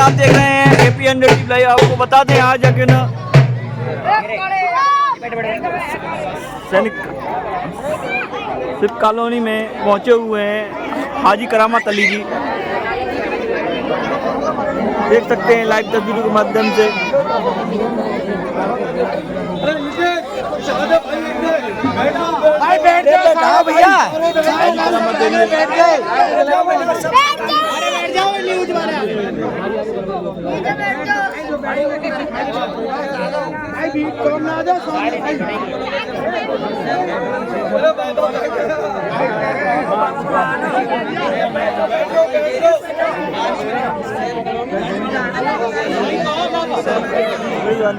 आप देख रहे हैं APN लाइव। आपको बता दें आज जाके ना सैनिक सिप कॉलोनी में पहुंचे हुए हैं हाजी करामत अली जी। देख सकते हैं लाइव तस्वीरों के माध्यम से। भाई बैठ जाओ भैया, न्यूज वाले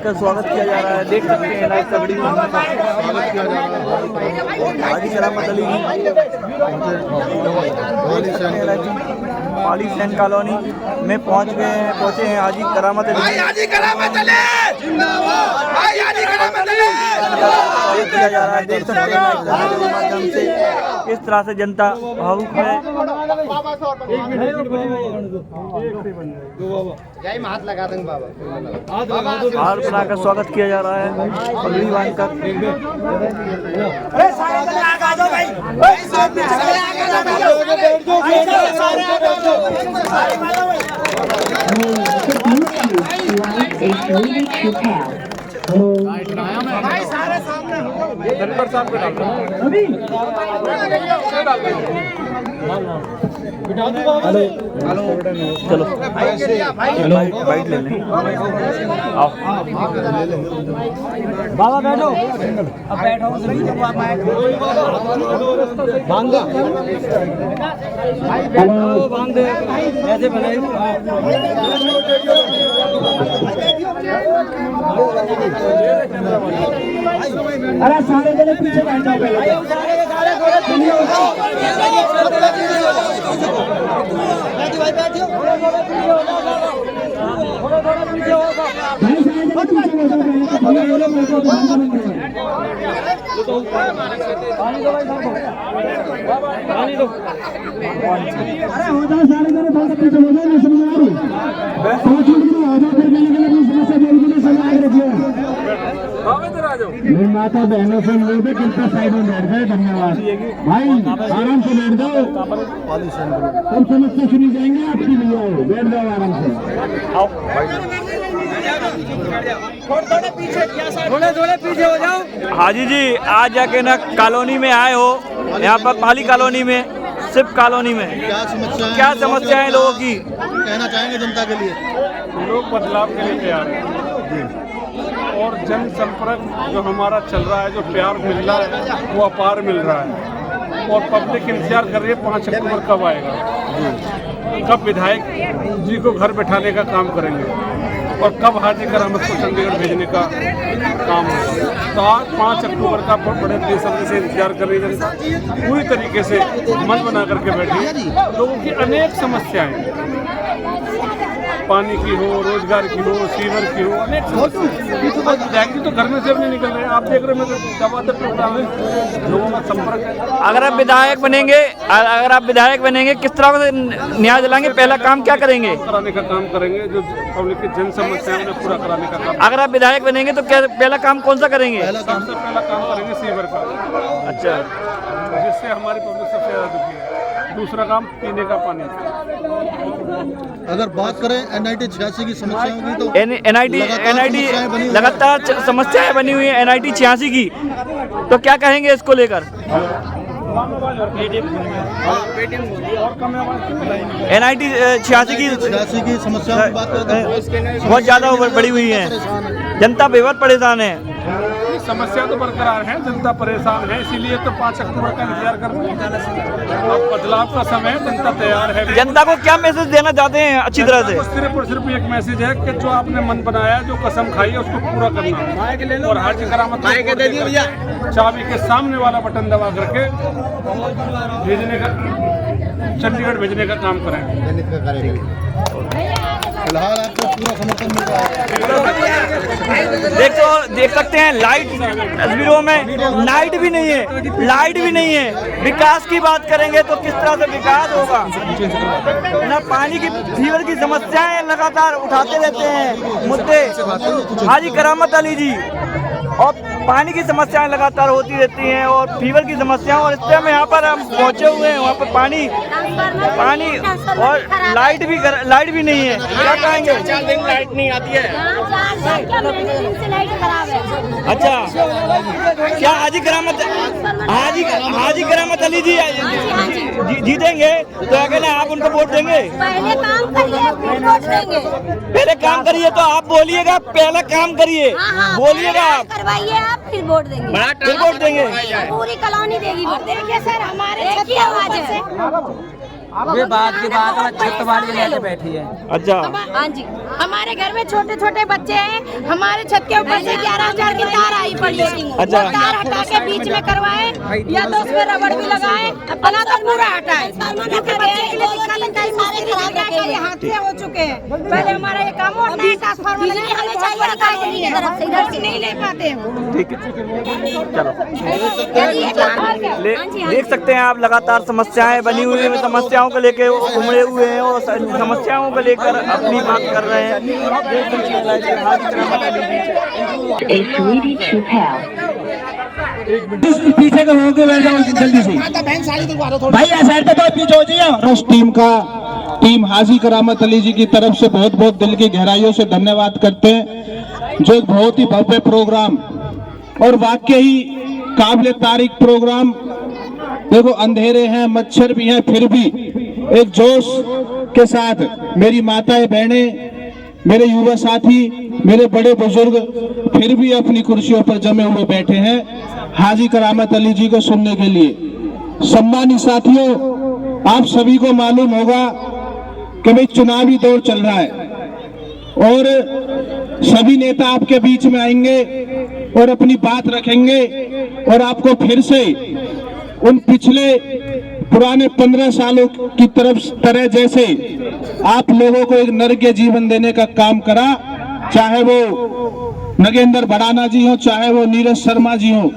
का स्वागत किया जा रहा है। देख सकते हैं लाइव कबड्डी में स्वागत किया जा रहा है हाजी करामत अली पाली सैन कॉलोनी में पहुंचे हैं हाजी करामत अली। हाजी करामत अली जिंदाबाद, हाजी करामत अली किया जा रहा है। देख सकते हैं के माध्यम से किस तरह से जनता भावुक है। हाथ लगा देंगे बाबा, हार बनाकर स्वागत किया जा रहा है पगड़ी बांधकर। चलो बाइट ले लें। आओ बाबा बैठो, अब बैठो बांध बांध ऐसे बनाए। अरे सारे जने पीछे बैठ जाओ पहले। माता बहनों से लोग कृपया साइड में बैठ गए। धन्यवाद भाई, आराम से बैठ जाओ। हम समस्या सुनी जाएंगे आपकी, लिए आओ बैठ जाओ आराम से। थोड़े पीछे हो जाओ। हाजी जी आज जाके ना कॉलोनी में आए हो, यहाँ पर पाली कॉलोनी में सिप कॉलोनी में क्या समस्या है लोगों की? कहना चाहेंगे जनता के लिए? लोग बदलाव के लिए तैयार हैं और जनसंपर्क जो हमारा चल रहा है, जो प्यार मिल रहा है वो अपार मिल रहा है और पब्लिक इंतजार कर रही है 5 अक्टूबर कब आएगा, कब विधायक जी को घर बैठाने का काम करेंगे और कब हाजी करामत को चंडीगढ़ भेजने का काम है। तो आज 5 अक्टूबर का बड़े बेसब्री से इंतजार कर रही है। पूरी तरीके से मन बना करके बैठी है। लोगों की अनेक समस्याएं, पानी की हो, रोजगार की हो, सीवर की हो, अनेक विधायक तो घर में से नहीं निकल रहे। आप देख रहे हैं दबाते प्रोग्राम है, लोगों का संपर्क है। अगर आप विधायक बनेंगे किस तरह से न्याय दिलाएंगे? पहला काम क्या करेंगे? कराने का काम करेंगे, जो पब्लिक की जन समस्या है पूरा कराने का काम। अगर आप विधायक बनेंगे तो क्या पहला काम कौन सा करेंगे? सबसे पहला काम करेंगे सीवर का। अच्छा, जिससे हमारी पब्लिक सबसे ज्यादा दुखी है। दूसरा काम पीने का पानी। अगर बात करें NIT 86 की समस्याओं की तो NIT लगातार समस्याएं बनी हुई है NIT 86 की, तो क्या कहेंगे इसको लेकर? NIT 86 की समस्याओं की बात करते हैं, बहुत ज़्यादा बढ़ी हुई है। जनता बेहद परेशान है। समस्या तो बरकरार है, जनता परेशान है, इसीलिए तो 5 अक्टूबर का इंतजार कर रहे हैं। अब बदलाव का समय, जनता तैयार है। जनता को क्या मैसेज देना चाहते हैं अच्छी तरह से? सिर्फ और सिर्फ एक मैसेज है कि जो आपने मन बनाया, जो कसम खाई है उसको पूरा करना और हाजी करामत चाबी के सामने वाला बटन दबा करके भेजने का, चंडीगढ़ भेजने का काम करें। फिलहाल आपको पूरा समर्थन मिल रहा है। देख सकते हैं लाइट तस्वीरों में लाइट भी नहीं है, लाइट भी नहीं है। विकास की बात करेंगे तो किस तरह से विकास होगा ना। पानी की फीवर की समस्याएं लगातार उठाते रहते हैं मुद्दे हाजी करामत अली जी, और पानी की समस्याएं लगातार होती रहती हैं और फीवर की समस्याएं। और इस टाइम यहाँ पर हम पहुँचे हुए हैं, वहाँ पर पानी और लाइट भी नहीं है। क्या कहेंगे? 4 दिन लाइट नहीं आती है। अच्छा, क्या हाजी करामत अली जी जीतेंगे तो अकेले आप उनको वोट देंगे? पहले काम करिए फिर वोट देंगे। पहले काम करिए तो आप बोलिएगा, पहले काम करिए बोलिएगा आप, करवाइए आप फिर वोट देंगे। फिर वोट देंगे। पूरी कॉलोनी देगी वोट। देखिए सर, हमारे छत की आवाज है। वे बात की बात है, छत वाली लेके बैठी है। अच्छा, हाँ जी, हमारे घर में छोटे छोटे बच्चे हैं। हमारे छत के ऊपर से 11,000 की तार आई पड़ी है। अच्छा। वो तार हटा के बीच में करवाए या तो उसमें रबड़ भी लगाए, बना तो पूरा हटाए। क्योंकि बच्चे के लिए दिक्कत है, कई मिस्त्री लगा के ये हादसे हो चुके हैं। पहले हमारा ये काम और नई ट्रांसफार्मर हमें चाहिए नहीं ले पाते हैं। ठीक है, चलो। देख सकते हैं आप लगातार समस्याएं बनी हुई है, समस्याओं को लेके उमड़े हुए हैं और समस्याओं को लेकर अपनी बात कर रहे हैं। पीछे का होके बैठ जाओ जल्दी से भाई, ऐसा तो पीछे हो जाइए। टीम हाजी करामत अली जी की तरफ से बहुत बहुत दिल की गहराइयों से धन्यवाद करते हैं, जो एक बहुत ही भव्य प्रोग्राम और वाकई ही काबिल तारीफ प्रोग्राम। देखो अंधेरे हैं, मच्छर भी हैं, फिर भी एक जोश के साथ मेरी माताएं बहनें, मेरे युवा साथी, मेरे बड़े बुजुर्ग फिर भी अपनी कुर्सियों पर जमे हुए बैठे हैं हाजी करामत अली जी को सुनने के लिए। सम्मानित साथियों, आप सभी को मालूम होगा कि भाई चुनावी दौर चल रहा है और सभी नेता आपके बीच में आएंगे और अपनी बात रखेंगे और आपको फिर से उन पिछले पुराने 15 सालों की तरह जैसे आप लोगों को एक नरक जीवन देने का काम करा, चाहे वो नगेंद्र भड़ाना जी हो, चाहे वो नीरज शर्मा जी हो।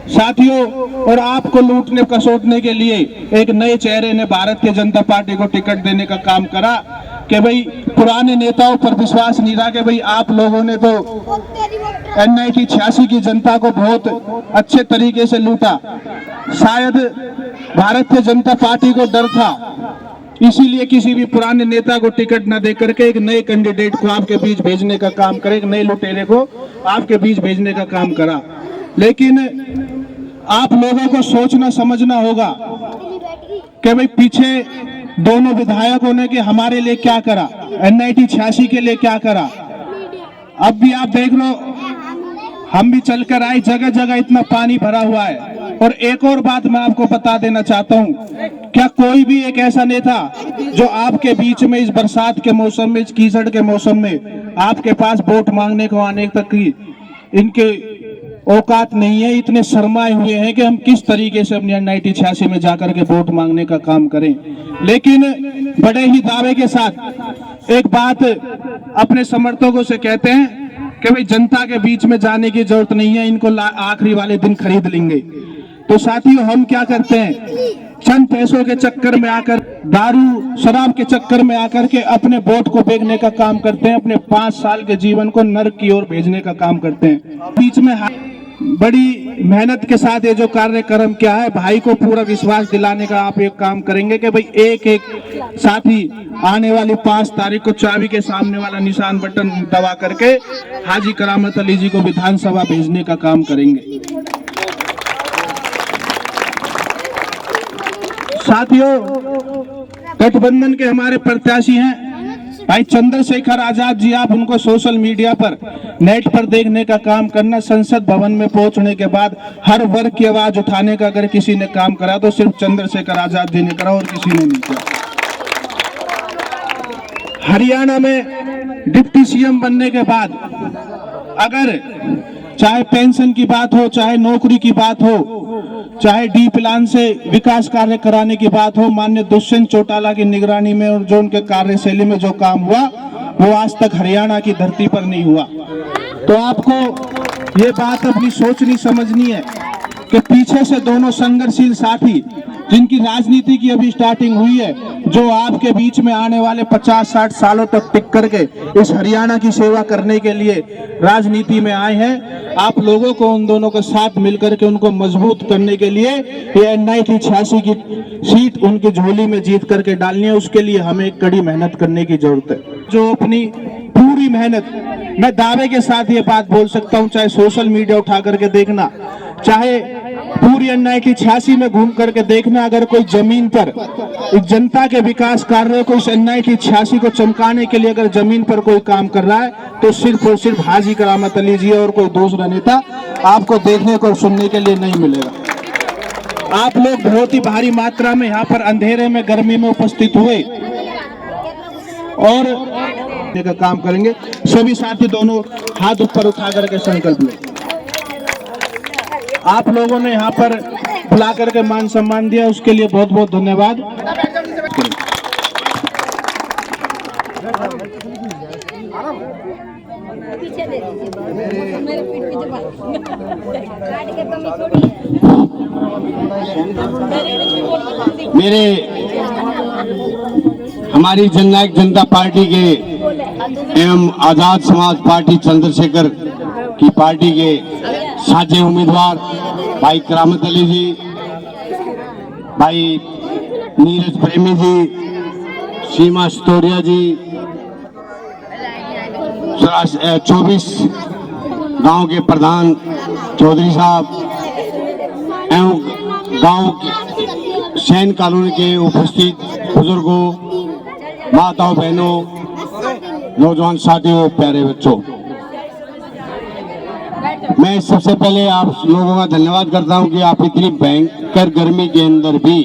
साथियों, और आपको लूटने कसोटने के लिए एक नए चेहरे ने भारतीय जनता पार्टी को टिकट देने का काम करा कि भाई पुराने नेताओं पर विश्वास नहीं रहा कि भाई आप लोगों ने तो NIT 86 की जनता को बहुत अच्छे तरीके से लूटा। शायद भारतीय जनता पार्टी को डर था, इसीलिए किसी भी पुराने नेता को टिकट न दे करके एक नए कैंडिडेट को आपके बीच भेजने का काम करे, एक नए लुटेरे को आपके बीच भेजने का काम करा। लेकिन आप लोगों को सोचना समझना होगा कि भाई पीछे दोनों विधायकों ने कि हमारे लिए क्या करा, NIT 86 के लिए क्या करा। अब भी आप देख लो, हम भी चलकर आए, जगह जगह इतना पानी भरा हुआ है। और एक और बात मैं आपको बता देना चाहता हूं, क्या कोई भी एक ऐसा नेता जो आपके बीच में इस बरसात के मौसम में, इस कीचड़ के मौसम में आपके पास वोट मांगने को आने तक की इनके औकात नहीं है, इतने शर्माए हुए हैं कि हम किस तरीके से अपनी NIT 86 में जाकर के वोट मांगने का काम करें। लेकिन बड़े ही दावे के साथ एक बात अपने समर्थकों से कहते हैं कि भाई जनता के बीच में जाने की जरूरत नहीं है, इनको आखिरी वाले दिन खरीद लेंगे। तो साथियों, हम क्या करते हैं, चंद पैसों के चक्कर में आकर, दारू शराब के चक्कर में आकर के अपने वोट को बेचने का काम करते हैं, अपने 5 साल के जीवन को नर्क की ओर भेजने का काम करते हैं। बीच में बड़ी मेहनत के साथ ये जो कार्यक्रम क्या है, भाई को पूरा विश्वास दिलाने का आप एक काम करेंगे कि भाई एक एक साथी आने वाली 5 तारीख को चाबी के सामने वाला निशान बटन दबा करके हाजी करामत अली जी को विधानसभा भेजने का काम करेंगे। साथियों, गठबंधन के हमारे प्रत्याशी हैं भाई चंद्रशेखर आजाद जी। आप उनको सोशल मीडिया पर, नेट पर देखने का काम करना। संसद भवन में पहुंचने के बाद हर वर्ग की आवाज उठाने का अगर किसी ने काम करा तो सिर्फ चंद्रशेखर आजाद जी ने करा और किसी ने नहीं किया। हरियाणा में डिप्टी CM बनने के बाद अगर चाहे पेंशन की बात हो, चाहे नौकरी की बात हो, चाहे डी प्लान से विकास कार्य कराने की बात हो, माननीय दुष्यंत चौटाला की निगरानी में और जो उनके कार्यशैली में जो काम हुआ, वो आज तक हरियाणा की धरती पर नहीं हुआ। तो आपको ये बात अपनी सोचनी समझनी है कि पीछे से दोनों संघर्षशील साथी जिनकी राजनीति की अभी स्टार्टिंग हुई है, जो आपके बीच में आने वाले 50-60 सालों तक टिक करके इस हरियाणा की सेवा करने के लिए राजनीति में आए हैं, आप लोगों को उन दोनों के साथ मिलकर के उनको मजबूत करने के लिए ये NIT 86 की सीट उनकी झोली में जीत करके डालनी है। उसके लिए हमें कड़ी मेहनत करने की जरूरत है। जो अपनी पूरी मेहनत, मैं दावे के साथ ये बात बोल सकता हूँ, चाहे सोशल मीडिया उठा करके देखना, चाहे पूरी NIT 86 में घूम करके देखना, अगर कोई जमीन पर जनता के विकास कार्यों को इस NIT 86 को चमकाने के लिए अगर जमीन पर कोई काम कर रहा है तो सिर्फ और सिर्फ हाजी करामत अली जी और कोई दूसरा नेता आपको देखने को और सुनने के लिए नहीं मिलेगा। आप लोग बहुत ही भारी मात्रा में यहाँ पर अंधेरे में गर्मी में उपस्थित हुए और का काम करेंगे। सभी साथी दोनों हाथ ऊपर उठा करके संकल्प लें। आप लोगों ने यहाँ पर बुला करके मान सम्मान दिया, उसके लिए बहुत बहुत धन्यवाद। मेरे हमारी जननायक जनता पार्टी के एवं आजाद समाज पार्टी चंद्रशेखर की पार्टी के साझे उम्मीदवार भाई करामत अली जी, भाई नीरज प्रेमी जी, सीमा सितोरिया जी, 24 गांव के प्रधान चौधरी साहब एवं गांव के सैन कॉलोनी के उपस्थित बुजुर्गों, माताओं, बहनों, नौजवान साथियों, प्यारे बच्चों, मैं सबसे पहले आप लोगों का धन्यवाद करता हूं कि आप इतनी भयंकर गर्मी के अंदर भी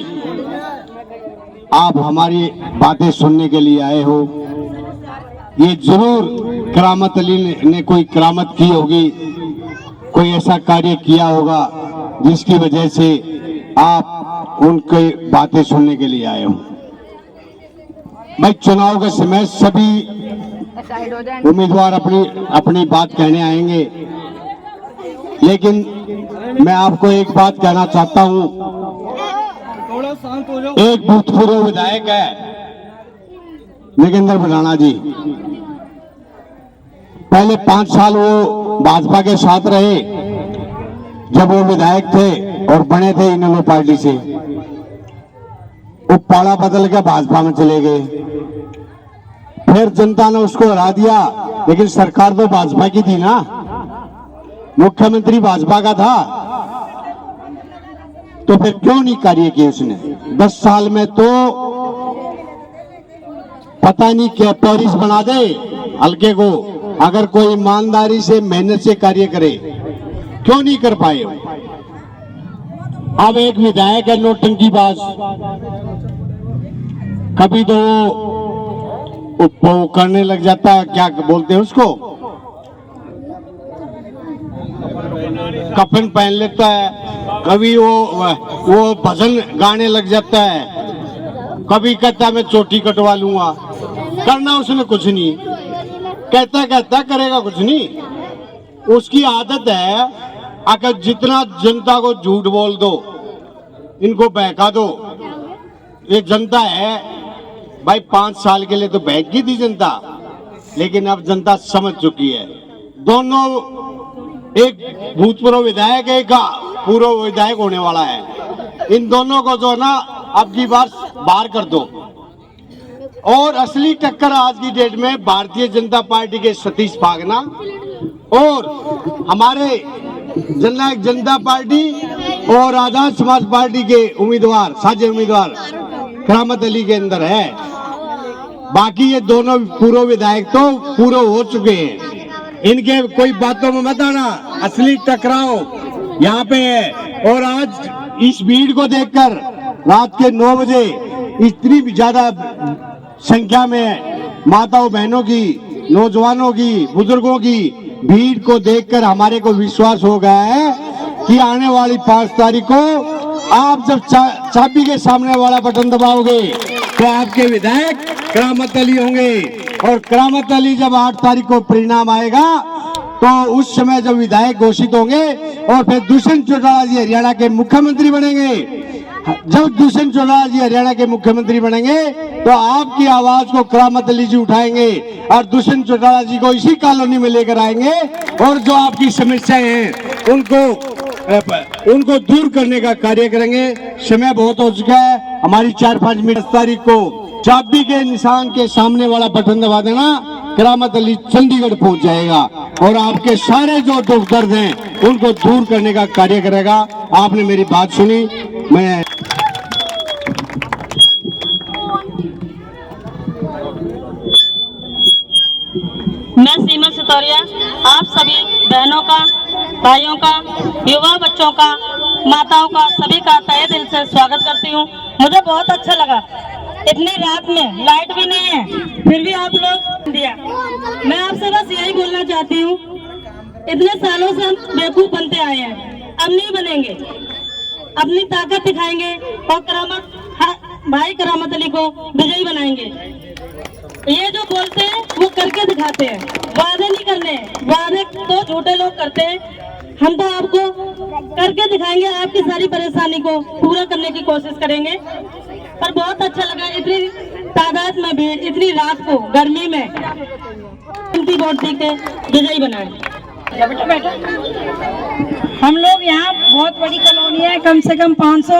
आप हमारी बातें सुनने के लिए आए हो। ये जरूर करामत अली ने कोई करामत की होगी, कोई ऐसा कार्य किया होगा जिसकी वजह से आप उनकी बातें सुनने के लिए आए हो। भाई चुनाव के समय सभी उम्मीदवार अपनी बात कहने आएंगे, लेकिन मैं आपको एक बात कहना चाहता हूं। एक भूतपूर्व विधायक है नगेंद्र भडाना जी, पहले 5 साल वो भाजपा के साथ रहे जब वो विधायक थे और बने थे इनेलो पार्टी से। वो पाला बदल के भाजपा में चले गए, फिर जनता ने उसको हरा दिया, लेकिन सरकार तो भाजपा की थी ना, मुख्यमंत्री भाजपा का था, तो फिर क्यों नहीं कार्य किए उसने? 10 साल में तो पता नहीं क्या पेरिस बना दे हल्के को, अगर कोई ईमानदारी से मेहनत से कार्य करे, क्यों नहीं कर पाए? अब एक विधायक है नौटंकीबाज, कभी तो वो करने लग जाता है, क्या बोलते हैं उसको, कफन पहन लेता है, कभी वो भजन गाने लग जाता है, कभी कहता मैं चोटी कटवा लूंगा, करना उसने कुछ नहीं, कहता करेगा कुछ नहीं। उसकी आदत है अगर जितना जनता को झूठ बोल दो, इनको बहका दो। ये जनता है भाई, 5 साल के लिए तो बहक गई थी जनता, लेकिन अब जनता समझ चुकी है। दोनों, एक भूतपूर्व विधायक, एक पूर्व विधायक होने वाला है, इन दोनों को जो ना अब की बार बाहर कर दो। और असली टक्कर आज की डेट में भारतीय जनता पार्टी के सतीश फागना और हमारे जननायक जनता पार्टी और आजाद समाज पार्टी के उम्मीदवार, साझे उम्मीदवार करामत अली के अंदर है। बाकी ये दोनों पूर्व विधायक तो पूरे हो चुके हैं, इनके कोई बातों में मत आना, असली टकराव यहाँ पे है। और आज इस भीड़ को देखकर रात के 9 बजे इतनी ज्यादा संख्या में माताओं, बहनों की, नौजवानों की, बुजुर्गों की भीड़ को देखकर हमारे को विश्वास हो गया है कि आने वाली 5 तारीख को आप जब चाबी के सामने वाला बटन दबाओगे तो आपके विधायक करामत अली होंगे। और करामत अली जब 8 तारीख को परिणाम आएगा तो उस समय जब विधायक घोषित होंगे और फिर दुष्यंत चौटाला जी हरियाणा के मुख्यमंत्री बनेंगे, जब दुष्यंत चौटाला जी हरियाणा के मुख्यमंत्री बनेंगे तो आपकी आवाज को करामत अली जी उठाएंगे और दुष्यंत चौटाला जी को इसी कॉलोनी में लेकर आएंगे और जो आपकी समस्याएं हैं उनको दूर करने का कार्य करेंगे। समय बहुत हो चुका है, हमारी 4-5 मिनट। 10 तारीख को चाबी के निशान के सामने वाला बटन दबा देना, करामत अली चंडीगढ़ पहुंच जाएगा और आपके सारे जो दुख दर्द हैं उनको दूर करने का कार्य करेगा। आपने मेरी बात सुनी, मैं सीमा सितौरिया आप सभी बहनों का, भाइयों का, युवा बच्चों का, माताओं का, सभी का तहे दिल से स्वागत करती हूँ। मुझे बहुत अच्छा लगा, इतनी रात में लाइट भी नहीं है फिर भी आप लोग दिया। मैं आपसे बस यही बोलना चाहती हूँ, इतने सालों से हम बेवकूफ बनते आए हैं, अब नहीं बनेंगे, अपनी ताकत दिखाएंगे और भाई करामत अली को विजयी बनाएंगे। ये जो बोलते हैं वो करके दिखाते हैं, वादे नहीं करने, वादे तो झूठे लोग करते हैं। हम तो आपको करके दिखाएंगे, आपकी सारी परेशानी को पूरा करने की कोशिश करेंगे। पर बहुत अच्छा लगा, इतनी तादाद में भीड़, इतनी रात को गर्मी में उनकी वोट दी के विजयी बनाए। हम लोग यहाँ बहुत बड़ी कॉलोनी है, कम से कम 500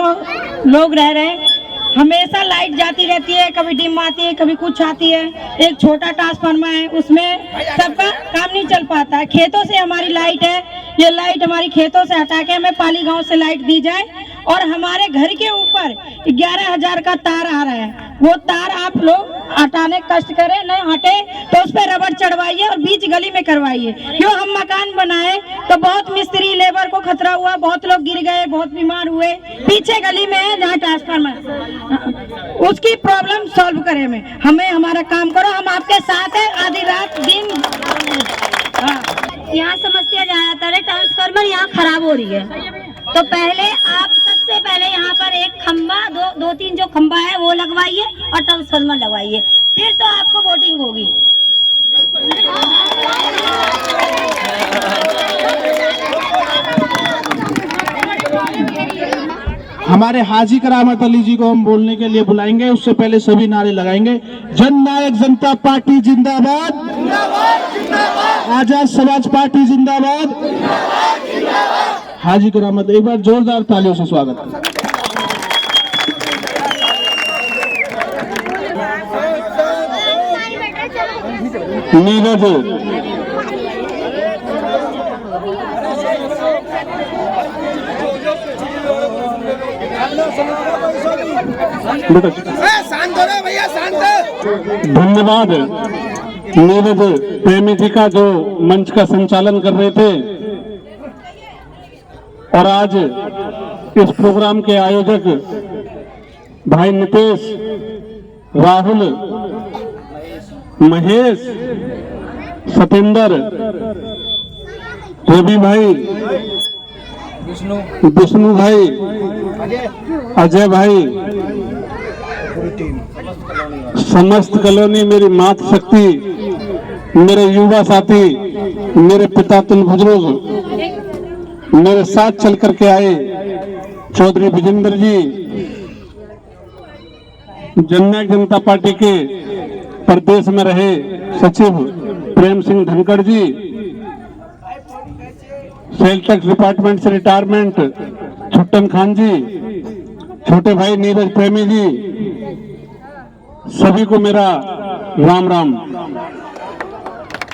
लोग रह रहे हैं। हमेशा लाइट जाती रहती है, कभी डिम आती है, कभी कुछ आती है। एक छोटा ट्रांसफार्मर है, उसमें सबका काम नहीं चल पाता है। खेतों से हमारी लाइट है, ये लाइट हमारी खेतों से हटा के हमें पाली गांव से लाइट दी जाए और हमारे घर के ऊपर 11,000 का तार आ रहा है, वो तार आप लोग हटाने कष्ट करें, नहीं हटे तो उस पर रबड़ चढ़वाइए और बीच गली में करवाइए। क्यों हम मकान बनाए तो बहुत मिस्त्री लेबर को खतरा हुआ, बहुत लोग गिर गए, बहुत बीमार हुए। पीछे गली में है जहाँ ट्रांसफार्मर, उसकी प्रॉब्लम सॉल्व करें में हमें हमारा काम करो, हम आपके साथ हैं आधी रात दिन। यहाँ समस्या ज्यादातर है, ट्रांसफार्मर यहाँ खराब हो रही है, तो पहले आप सबसे पहले यहाँ पर एक खंबा, दो तीन जो खंबा है वो लगवाइए और ट्रांसफार्मर लगवाइए, फिर तो आपको वोटिंग होगी। हमारे हाजी करामत अली जी को हम बोलने के लिए बुलाएंगे, उससे पहले सभी नारे लगाएंगे। जननायक जनता पार्टी जिंदाबाद, आजाद समाज पार्टी जिंदाबाद। हाजी करामत, एक बार जोरदार तालियों से स्वागत। नीरज शांत हो भैया, शांत। धन्यवाद नीरज प्रेमी जी का जो मंच का संचालन कर रहे थे और आज इस प्रोग्राम के आयोजक भाई नितेश, राहुल, महेश, सतेंद्र, रवि भाई, विष्णु भाई, अजय भाई, समस्त कॉलोनी, मेरी मातृ शक्ति, मेरे युवा साथी, मेरे पिता तुल बुजुर्ग, मेरे साथ चल करके आए चौधरी विजेंद्र जी, जननायक जनता पार्टी के प्रदेश में रहे सचिव प्रेम सिंह धनखड़ जी, सेल टैक्स डिपार्टमेंट से रिटायरमेंट छुट्टन खान जी, छोटे भाई नीरज प्रेमी जी, सभी को मेरा राम राम।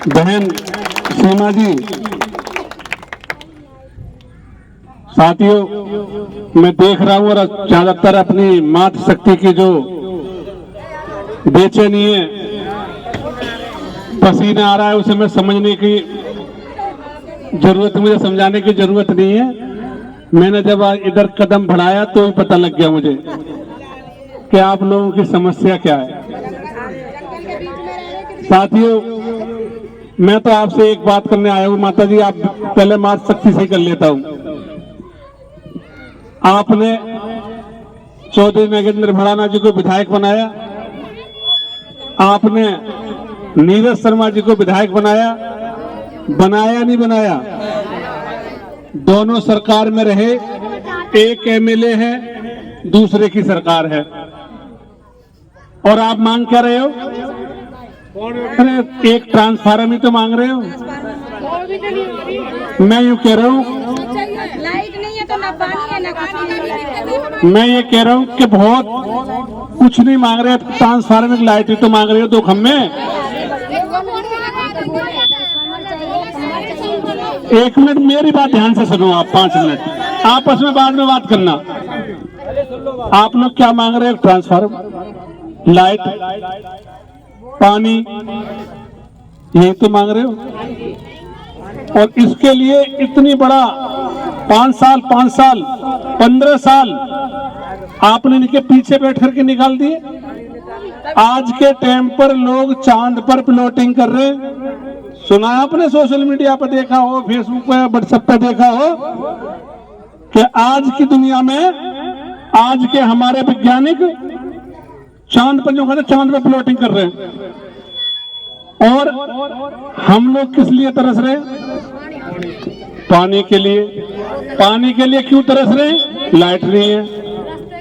बहन सीमा जी, साथियों, मैं देख रहा हूँ और ज्यादातर अपनी मातृ शक्ति की जो बेचैनी है, पसीना आ रहा है, उसे मैं समझने की जरूरत, मुझे समझाने की जरूरत नहीं है। मैंने जब इधर कदम बढ़ाया तो ही पता लग गया मुझे कि आप लोगों की समस्या क्या है। साथियों, मैं तो आपसे एक बात करने आया हूँ। माता जी, आप पहले मातृ शक्ति से कर लेता हूँ। आपने चौधरी नागेंद्र भड़ाना जी को विधायक बनाया, आपने नीरज शर्मा जी को विधायक बनाया नहीं बनाया, दोनों सरकार में रहे, एक एमएलए है, दूसरे की सरकार है, और आप मांग क्या रहे हो? अरे एक ट्रांसफार्मर ही तो मांग रहे हो। मैं यूँ कह रहा हूँ, लाइट नहीं है तो ना पानी है ना कुछ। मैं ये कह रहा हूँ कि बहुत कुछ नहीं मांग रहे, ट्रांसफार्मर की लाइट ही तो मांग रहे हो 2 खम्भे। 1 मिनट मेरी बात ध्यान से सुनो, आप 5 मिनट आपस में बाद में बात करना। आप लोग क्या मांग रहे हो? ट्रांसफार्मर, लाइट, पानी, यही तो मांग रहे हो। और इसके लिए इतनी बड़ा 5 साल 15 साल आपने इनके पीछे बैठ करके निकाल दिए। आज के टाइम पर लोग चांद पर प्लॉटिंग कर रहे हैं। सुना आपने, सोशल मीडिया पर देखा हो, फेसबुक पे, व्हाट्सएप पे देखा हो कि आज की दुनिया में आज के हमारे वैज्ञानिक चांद पर, जो कहते चांद पर प्लॉटिंग कर रहे हैं। और हम लोग किस लिए तरस रहे हैं? पानी के लिए। पानी के लिए क्यों तरस रहे हैं? लाइट नहीं है।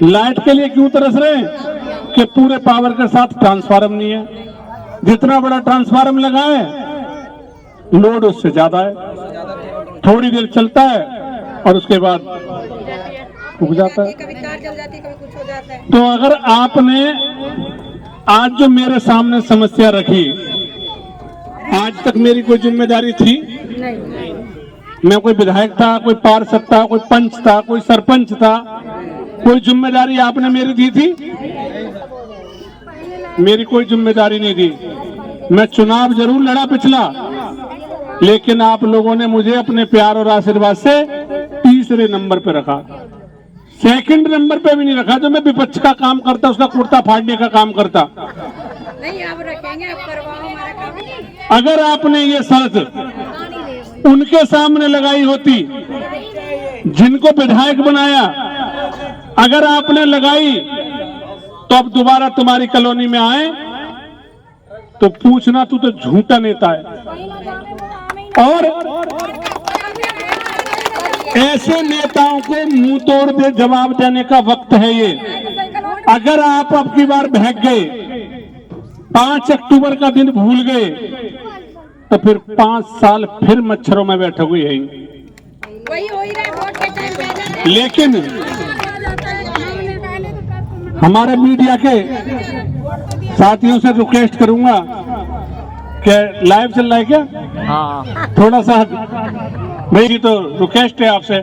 लाइट के लिए क्यों तरस रहे हैं? कि पूरे पावर के साथ ट्रांसफार्मर नहीं है। जितना बड़ा ट्रांसफार्मर लगा है, लोड उससे ज्यादा है, थोड़ी देर चलता है और उसके बाद रुक जाता है। कभी कार जल जाती है, कभी कुछ हो जाता है। तो अगर आपने आज जो मेरे सामने समस्या रखी, आज तक मेरी कोई जिम्मेदारी थी? मैं कोई विधायक था, कोई पार्षद था, कोई पंच था, कोई सरपंच था, कोई जिम्मेदारी आपने मेरी दी थी? मेरी कोई जिम्मेदारी नहीं दी। मैं चुनाव जरूर लड़ा पिछला, लेकिन आप लोगों ने मुझे अपने प्यार और आशीर्वाद से तीसरे नंबर पे रखा, सेकंड नंबर पे भी नहीं रखा। जो मैं विपक्ष का काम करता, उसका कुर्ता फाड़ने का काम करता। नहीं, आप रखेंगे, आप करवाओ हमारा काम। अगर आपने ये शर्त उनके सामने लगाई होती जिनको विधायक बनाया, अगर आपने लगाई तो अब दोबारा तुम्हारी कॉलोनी में आए तो पूछना तू तो झूठा नेता है। और ऐसे नेताओं को मुंह तोड़ दे जवाब देने का वक्त है ये। अगर आप अब की बार बहक गए, 5 अक्टूबर का दिन भूल गए, तो फिर 5 साल फिर मच्छरों में बैठोगे यही। वही हो ही रहा है वोट के टाइम पे। लेकिन हमारे मीडिया के साथियों से रिक्वेस्ट करूंगा कि लाइव चल रहा है क्या? हाँ, थोड़ा सा भाई, तो रिक्वेस्ट है आपसे